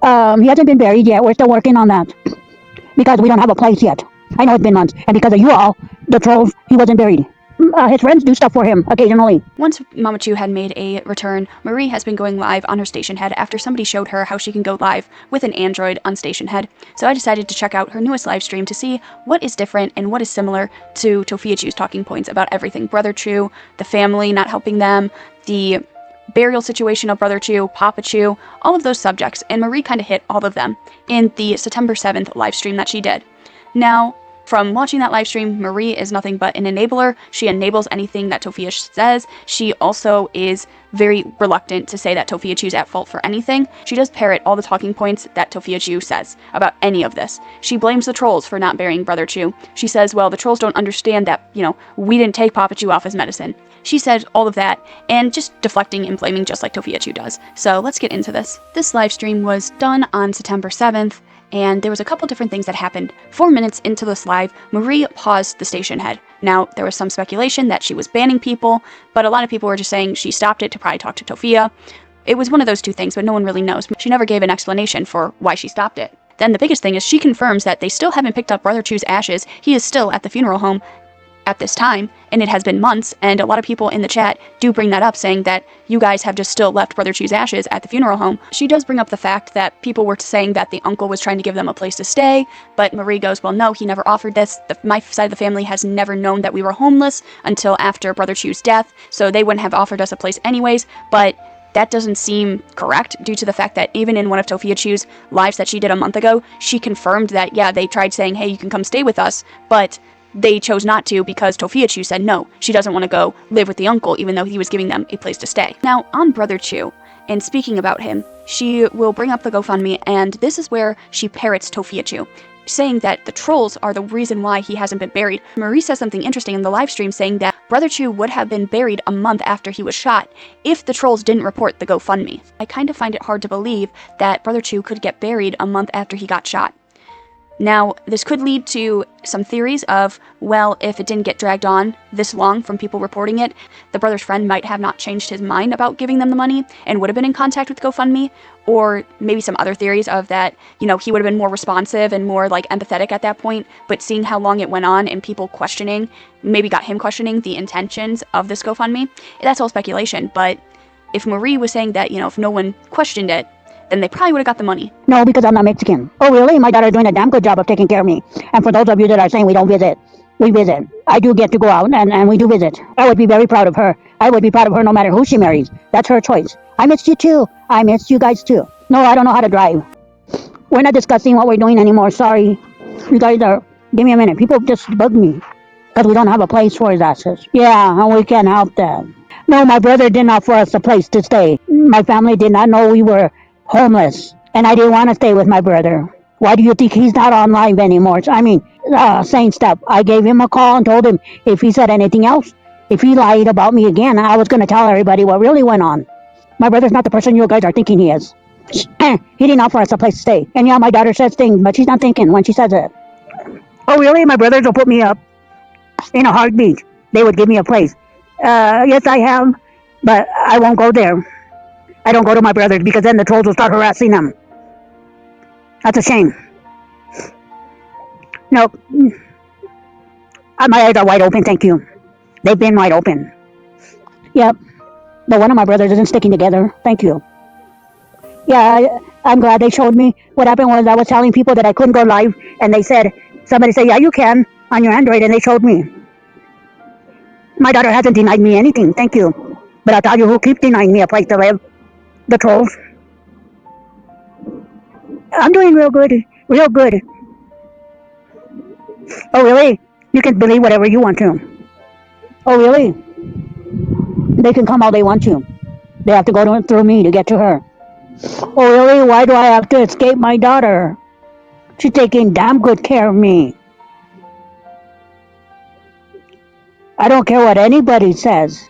He hasn't been buried yet. We're still working on that because we don't have a place yet. I know it's been months, and because of you all, the trolls, he wasn't buried. His friends do stuff for him occasionally. Once Mamachu had made a return, Marie has been going live on her station head after somebody showed her how she can go live with an Android on station head. So I decided to check out her newest live stream to see what is different and what is similar to Tophiachu's talking points about everything. Brother Chu, the family not helping them, the burial situation of Brother Chu, Papachu, all of those subjects, and Marie kind of hit all of them in the September 7th live stream that she did. Now, from watching that live stream, Marie is nothing but an enabler. She enables anything that Tophia says. She also is very reluctant to say that Tophiachu's at fault for anything. She does parrot all the talking points that Tophiachu says about any of this. She blames the trolls for not burying Brother Chu. She says, well, the trolls don't understand that, we didn't take Papachu off his medicine. She said all of that, and just deflecting and blaming just like Tophiachu does. So let's get into this. This live stream was done on September 7th. And there was a couple different things that happened. 4 minutes into this live, Marie paused the station head. Now, there was some speculation that she was banning people, but a lot of people were just saying she stopped it to probably talk to Tophia. It was one of those two things, but no one really knows. She never gave an explanation for why she stopped it. Then the biggest thing is she confirms that they still haven't picked up Brother Chu's ashes. He is still at the funeral home at this time, and it has been months, and a lot of people in the chat do bring that up, saying that you guys have just still left Brother Chu's ashes at the funeral home. She does bring up the fact that people were saying that the uncle was trying to give them a place to stay, but Marie goes, well, no, he never offered this. My side of the family has never known that we were homeless until after Brother Chu's death, so they wouldn't have offered us a place anyways, but that doesn't seem correct due to the fact that even in one of Tophiachu's lives that she did a month ago, she confirmed that, yeah, they tried saying, hey, you can come stay with us, but they chose not to because Tophiachu said no, she doesn't want to go live with the uncle even though he was giving them a place to stay. Now, on Brother Chu, and speaking about him, she will bring up the GoFundMe, and this is where she parrots Tophiachu, saying that the trolls are the reason why he hasn't been buried. Marie says something interesting in the live stream, saying that Brother Chu would have been buried a month after he was shot if the trolls didn't report the GoFundMe. I kind of find it hard to believe that Brother Chu could get buried a month after he got shot. Now, this could lead to some theories of, well, if it didn't get dragged on this long from people reporting it, the brother's friend might have not changed his mind about giving them the money and would have been in contact with GoFundMe, or maybe some other theories of that, he would have been more responsive and more, empathetic at that point, but seeing how long it went on and people questioning, maybe got him questioning the intentions of this GoFundMe, that's all speculation, but if Marie was saying that, if no one questioned it, then they probably would have got the money. No, because I'm not Mexican. Oh, really? My daughter's doing a damn good job of taking care of me. And for those of you that are saying we don't visit, we visit. I do get to go out, and we do visit. I would be very proud of her. I would be proud of her no matter who she marries. That's her choice. I missed you too. I missed you guys too. No, I don't know how to drive. We're not discussing what we're doing anymore. Sorry. You guys are... Give me a minute. People just bug me. Because we don't have a place for his ashes. Yeah, and we can't help that. No, my brother did not offer us a place to stay. My family did not know we were homeless, and I didn't want to stay with my brother. Why do you think he's not on live anymore? Saying stuff. I gave him a call and told him if he said anything else, if he lied about me again, I was going to tell everybody what really went on. My brother's not the person you guys are thinking he is. He didn't offer us a place to stay. And yeah, my daughter says things, but she's not thinking when she says it. Oh, really? My brothers will put me up in a heartbeat. They would give me a place. Yes, I have, but I won't go there. I don't go to my brothers because then the trolls will start harassing them. That's a shame. No. My eyes are wide open, thank you. They've been wide open. Yep. But one of my brothers isn't sticking together. Thank you. Yeah, I'm glad they showed me. What happened was I was telling people that I couldn't go live, and somebody said, yeah, you can on your Android, and they showed me. My daughter hasn't denied me anything, thank you. But I'll tell you who keeps denying me a place to live. The trolls. I'm doing real good. Real good. Oh, really? You can believe whatever you want to. Oh, really? They can come all they want to. They have to go through me to get to her. Oh, really? Why do I have to escape my daughter? She's taking damn good care of me. I don't care what anybody says.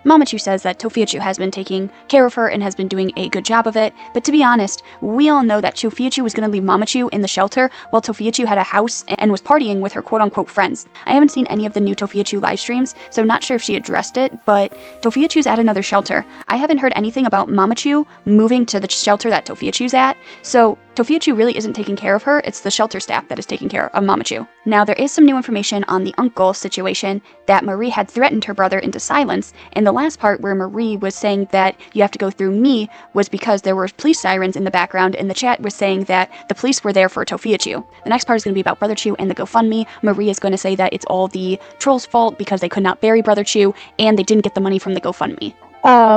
Mamachu says that Tophia has been taking care of her and has been doing a good job of it, but to be honest, we all know that Tophia was going to leave Mamachu in the shelter while Tophia had a house and was partying with her quote-unquote friends. I haven't seen any of the new Tophia live streams, so I'm not sure if she addressed it, but Tophia's at another shelter. I haven't heard anything about Mamachu moving to the shelter that Tophia's at, so Tophia really isn't taking care of her, it's the shelter staff that is taking care of Mamachu. Now, there is some new information on the uncle situation that Marie had threatened her brother into silence, and the last part where Marie was saying that you have to go through me was because there were police sirens in the background, and the chat was saying that the police were there for Tophia. The next part is going to be about Brother Chu and the GoFundMe. Marie is going to say that it's all the trolls' fault because they could not bury Brother Chu, and they didn't get the money from the GoFundMe.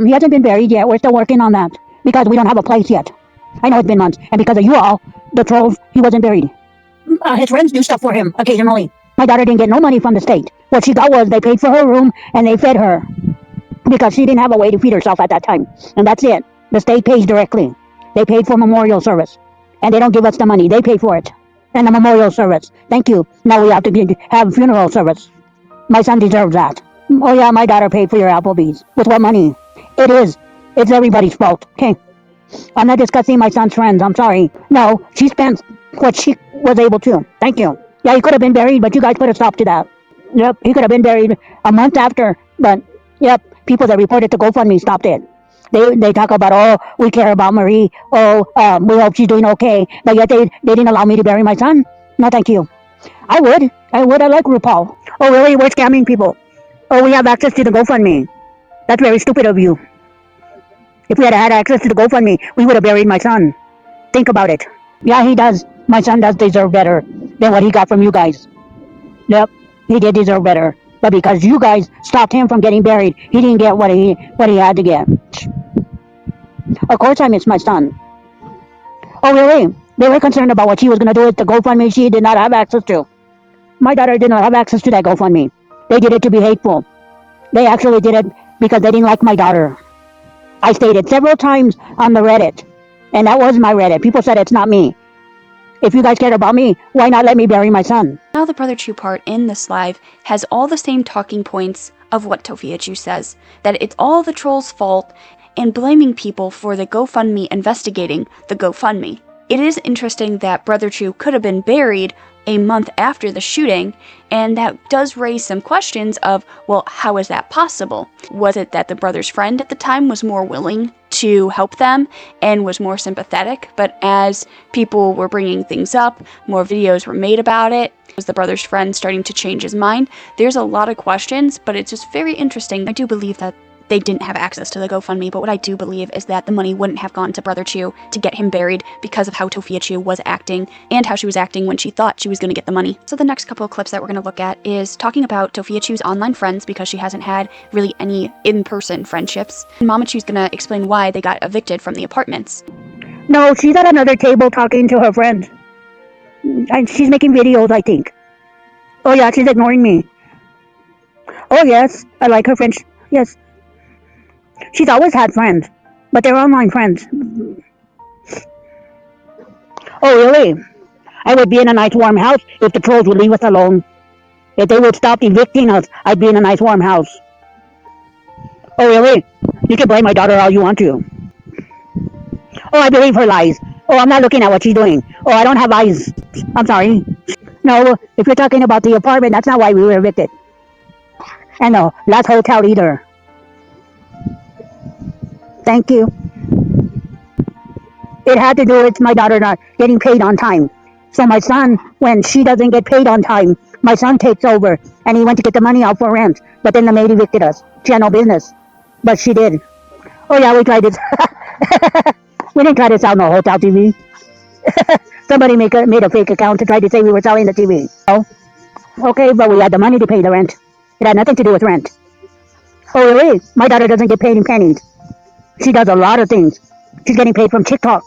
He hasn't been buried yet. We're still working on that because we don't have a place yet. I know it's been months, and because of you all, the trolls, he wasn't buried. His friends do stuff for him occasionally. My daughter didn't get no money from the state. What she got was they paid for her room and they fed her because she didn't have a way to feed herself at that time. And that's it. The state pays directly. They paid for memorial service, and they don't give us the money. They pay for it. And the memorial service. Thank you. Now we have to have funeral service. My son deserves that. Oh yeah, my daughter paid for your Applebee's. With what money? It's everybody's fault. Okay. I'm not discussing my son's friends. I'm sorry. No, she spent what she was able to. Thank you. Yeah, he could have been buried, but you guys put a stop to that. Yep, he could have been buried a month after, but yep, people that reported to GoFundMe stopped it. They talk about, oh, we care about Marie. Oh, we hope she's doing okay. But yet they didn't allow me to bury my son. No, thank you. I would. I like RuPaul. Oh, really? We're scamming people. Oh, we have access to the GoFundMe. That's very stupid of you. If we had had access to the GoFundMe, we would have buried my son. Think about it. Yeah, he does. My son does deserve better than what he got from you guys. Yep, he did deserve better. But because you guys stopped him from getting buried, he didn't get what he had to get. Of course I miss my son. Oh, really? They were concerned about what she was going to do with the GoFundMe she did not have access to. My daughter did not have access to that GoFundMe. They did it to be hateful. They actually did it because they didn't like my daughter. I stated several times on the Reddit, and that was my Reddit. People said it's not me. If you guys cared about me, why not let me bury my son? Now the Brother Chu part in this live has all the same talking points of what Tophia says, that it's all the trolls' fault, and blaming people for the GoFundMe investigating the GoFundMe. It is interesting that Brother Chu could have been buried a month after the shooting, and that does raise some questions of, well, how is that possible? Was it that the brother's friend at the time was more willing to help them and was more sympathetic, but as people were bringing things up, more videos were made about it? Was the brother's friend starting to change his mind? There's a lot of questions, but it's just very interesting. I do believe that they didn't have access to the GoFundMe, but what I do believe is that the money wouldn't have gone to Brother Chu to get him buried because of how Tophia was acting and how she was acting when she thought she was going to get the money. So the next couple of clips that we're going to look at is talking about Tophia's online friends because she hasn't had really any in-person friendships. And Mamachu's going to explain why they got evicted from the apartments. No, she's at another table talking to her friend. And she's making videos, I think. Oh yeah, she's ignoring me. Oh yes, I like her friends. Yes. She's always had friends, but they're online friends. Oh, really? I would be in a nice warm house if the trolls would leave us alone. If they would stop evicting us, I'd be in a nice warm house. Oh, really? You can blame my daughter all you want to. Oh, I believe her lies. Oh, I'm not looking at what she's doing. Oh, I don't have eyes. I'm sorry. No, if you're talking about the apartment, that's not why we were evicted. And no, last hotel either. Thank you. It had to do with my daughter not getting paid on time. So my son, when she doesn't get paid on time, my son takes over, and he went to get the money out for rent. But then the maid evicted us. She had no business, but she did. Oh yeah, we tried this. We didn't try to sell no hotel TV. Somebody made a fake account to try to say we were selling the TV. Oh, okay, but we had the money to pay the rent. It had nothing to do with rent. Oh really? My daughter doesn't get paid in pennies. She does a lot of things. She's getting paid from TikTok.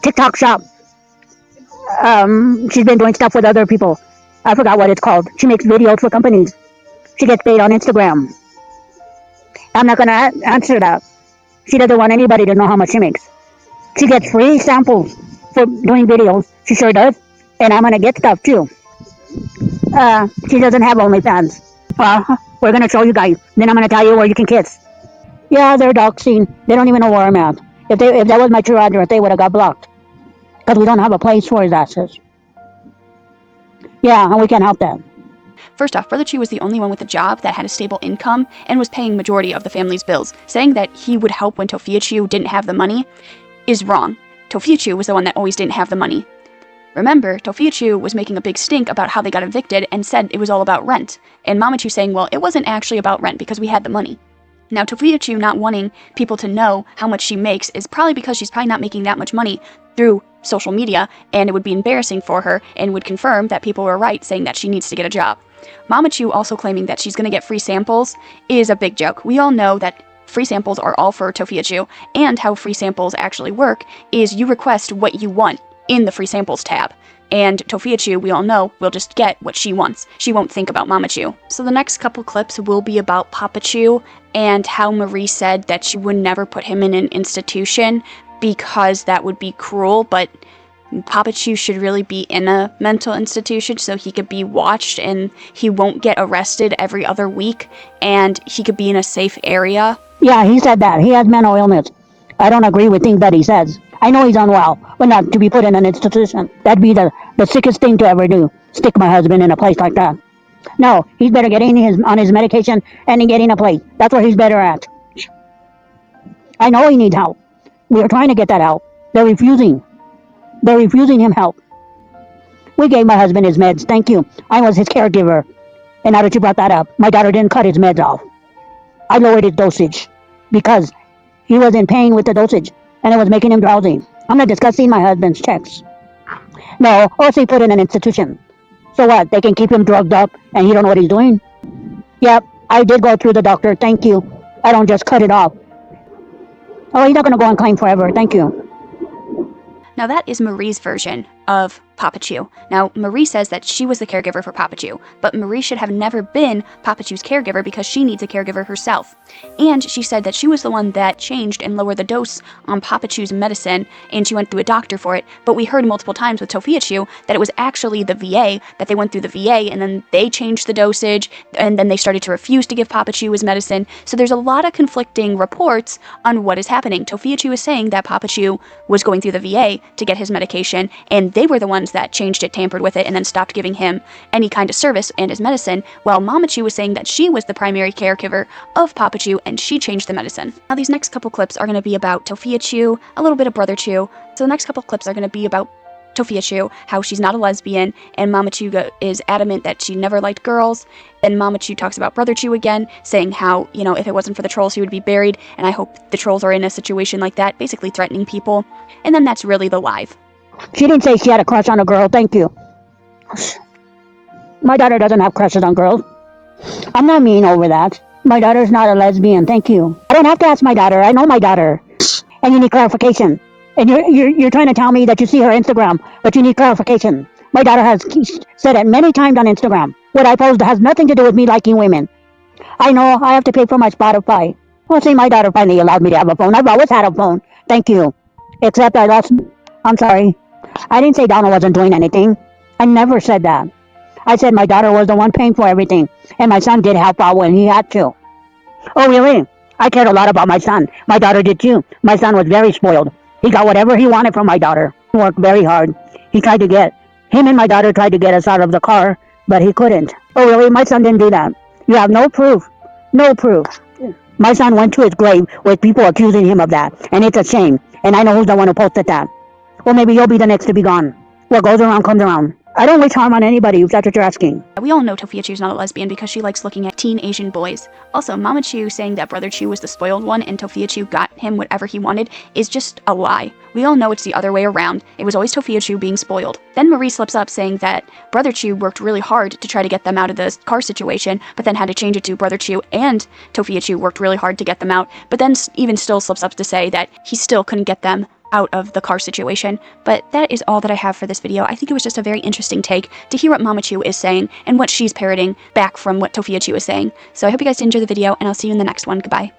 TikTok shop. She's been doing stuff with other people. I forgot what it's called. She makes videos for companies. She gets paid on Instagram. I'm not going to answer that. She doesn't want anybody to know how much she makes. She gets free samples for doing videos. She sure does. And I'm going to get stuff too. She doesn't have OnlyFans. We're gonna show you guys. Then I'm gonna tell you where you can kiss. Yeah, they're doxing. They don't even know where I'm at. If that was my true address, they would have got blocked. Because we don't have a place for his asses. Yeah, and we can't help that. First off, Brother Chu was the only one with a job that had a stable income and was paying majority of the family's bills. Saying that he would help when Tophia Chu didn't have the money is wrong. Tophia Chu was the one that always didn't have the money. Remember, Tophia Chu was making a big stink about how they got evicted and said it was all about rent. And Mamachu saying, well, it wasn't actually about rent because we had the money. Now, Tophia Chu not wanting people to know how much she makes is probably because she's probably not making that much money through social media, and it would be embarrassing for her and would confirm that people were right saying that she needs to get a job. Mamachu also claiming that she's going to get free samples is a big joke. We all know that free samples are all for Tophia Chu, and how free samples actually work is you request what you want in the free samples tab. And Tophia Chu, we all know, will just get what she wants. She won't think about Mamachu. So the next couple clips will be about Papachu and how Marie said that she would never put him in an institution because that would be cruel, but Papachu should really be in a mental institution so he could be watched and he won't get arrested every other week and he could be in a safe area. Yeah, he said that. He has mental illness. I don't agree with things that he says. I know he's unwell, but not to be put in an institution. That'd be the sickest thing to ever do. Stick my husband in a place like that. No, he's better getting on his medication and getting a place. That's where he's better at. I know he needs help. We are trying to get that help. They're refusing. They're refusing him help. We gave my husband his meds. Thank you. I was his caregiver. And now that you brought that up, my daughter didn't cut his meds off. I lowered his dosage because he was in pain with the dosage and it was making him drowsy. I'm not discussing my husband's checks. No, or say put in an institution. So what? They can keep him drugged up and he don't know what he's doing? Yep, I did go through the doctor. Thank you. I don't just cut it off. Oh, he's not going to go on claim forever. Thank you. Now that is Marie's version of Papachu. Now, Marie says that she was the caregiver for Papachu, but Marie should have never been Papachu's caregiver because she needs a caregiver herself. And she said that she was the one that changed and lowered the dose on Papachu's medicine, and she went through a doctor for it. But we heard multiple times with Tophia Chu that it was actually the VA, that they went through the VA, and then they changed the dosage, and then they started to refuse to give Papachu his medicine. So there's a lot of conflicting reports on what is happening. Tophia Chu is saying that Papachu was going through the VA to get his medication, and they were the ones that changed it, tampered with it, and then stopped giving him any kind of service and his medicine, while Mamachu was saying that she was the primary caregiver of Papachu and she changed the medicine. Now these next couple clips are going to be about Tophia Chu, a little bit of Brother Chu. So the next couple clips are going to be about Tophia Chu, how she's not a lesbian, and Mamachu is adamant that she never liked girls. Then Mamachu talks about Brother Chu again, saying how, you know, if it wasn't for the trolls, he would be buried, and I hope the trolls are in a situation like that, basically threatening people. And then that's really the live. She didn't say she had a crush on a girl. Thank you. My daughter doesn't have crushes on girls. I'm not mean over that. My daughter's not a lesbian. Thank you. I don't have to ask my daughter. I know my daughter. And you need clarification. And you're trying to tell me that you see her Instagram, but you need clarification. My daughter has said it many times on Instagram. What I post has nothing to do with me liking women. I know I have to pay for my Spotify. Well, see, my daughter finally allowed me to have a phone. I've always had a phone. Thank you. Except I lost... I'm sorry. I didn't say Donna wasn't doing anything. I never said that. I said my daughter was the one paying for everything, and my son did help out when he had to. Oh, really? I cared a lot about my son. My daughter did too. My son was very spoiled. He got whatever he wanted from my daughter. He worked very hard. Him and my daughter tried to get us out of the car, but he couldn't. Oh, really? My son didn't do that. You have no proof. No proof. My son went to his grave with people accusing him of that, and it's a shame. And I know who's the one who posted that. Well, maybe you'll be the next to be gone. What goes around comes around. I don't wish harm on anybody, if that's what you're asking. We all know Tophia Chu's not a lesbian because she likes looking at teen Asian boys. Also, Mamachu saying that Brother Chu was the spoiled one and Tophia Chu got him whatever he wanted is just a lie. We all know it's the other way around. It was always Tophia Chu being spoiled. Then Marie slips up saying that Brother Chu worked really hard to try to get them out of the car situation, but then had to change it to Brother Chu and Tophia Chu worked really hard to get them out, but then even still slips up to say that he still couldn't get them out of the car situation. But that is all that I have for this video. I think it was just a very interesting take to hear what Mamachu is saying and what she's parroting back from what Tophia Chu is saying. So I hope you guys did enjoy the video, and I'll see you in the next one. Goodbye.